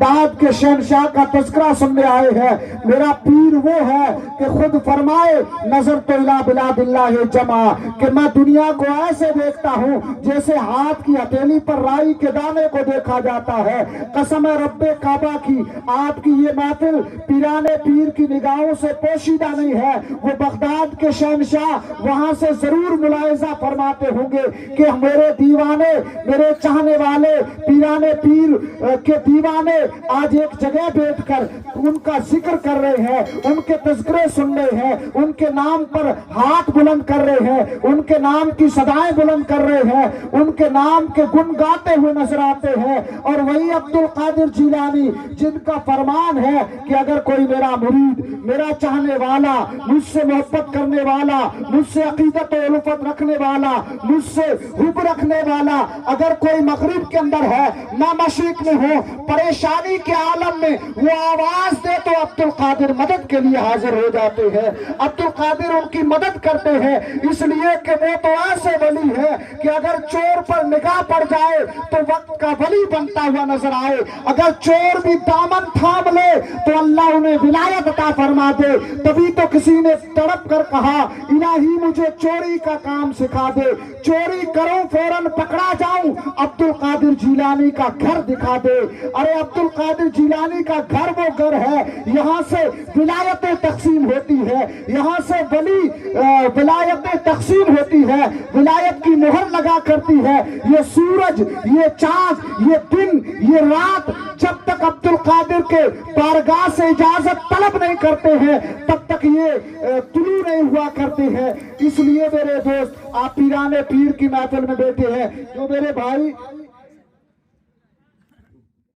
Baghdad کے شہنشاہ کا تذکرہ سننے آئے ہیں۔ میرا پیر وہ ہے کہ خود فرمائے نظر تو الی بلاد اللہ جمع، کہ میں دنیا کو ایسے دیکھتا ہوں جیسے ہاتھ کی ہتھیلی پر رائی کے دانے کو دیکھا جاتا ہے۔ قسم رب کعبہ کی، آپ کی یہ محفل پیران پیر کی نگاہوں سے پوشیدہ نہیں ہے۔ وہ بغداد کے شہنشاہ وہاں سے ضرور ملاحظہ فرماتے ہوں گے کہ میرے دیوانے، میرے چاہنے والے پیران پیر کے دیوانے آج ایک جگہ بیٹھ کر ان کا ذکر کر رہے ہیں، ان کے تذکرے سن رہے ہیں، ان کے نام پر ہاتھ بلند کر رہے ہیں، ان کے نام کی صدائیں بلند کر رہے ہیں، ان کے نام کے گن گاتے ہوئے نظر آتے ہیں۔ اور وہی عبد القادر جیلانی جن کا فرمان ہے کہ اگر کوئی میرا مرید، میرا چاہنے والا، مجھ سے محبت کرنے والا، مجھ سے عقیدت و الفت رکھنے والا، مجھ سے حب رکھنے والا اگر کوئی مغرب کے اندر ہے، میں مشرق میں ہوں، پریشانی کے عالم میں وہ آواز دے تو عبد القادر مدد کے لیے حاضر ہو جاتے ہیں۔ عبد القادر ان کی مدد کرتے ہیں، اس لیے کہ وہ تو ایسے ولی ہے کہ اگر چور پر نگاہ پڑ جائے تو وقت کا ولی بنتا ہوا نظر آئے، اگر چور بھی دامن تھام لے تو اللہ انہیں ولایت عطا فرما دے۔ تبھی تو کسی نے تڑپ کر کہا الہی مجھے چوری کا کام سکھا دے، چوری کروں فوراً پکڑا جاؤں، عبد القادر جیلانی کا گھر دکھا دے۔ ارے عبد القادر جیلانی کا گھر وہ گھر ہے، یہاں سے ولایتیں تقسیم ہوتی ہے، یہاں سے ولی ولایتیں تقسیم ہوتی ہے، ولایت کی مہر لگا کرتی ہے۔ یہ سورج، یہ چاند، یہ دن، یہ رات جب تک عبد القادر کے بارگاہ سے اجازت طلب نہیں کرتے ہیں تب تک یہ طلوع نہیں ہوا کرتے ہیں۔ اس لیے میرے دوست، آپ پیران پیر کی محفل میں بیٹھے ہیں، جو میرے بھائی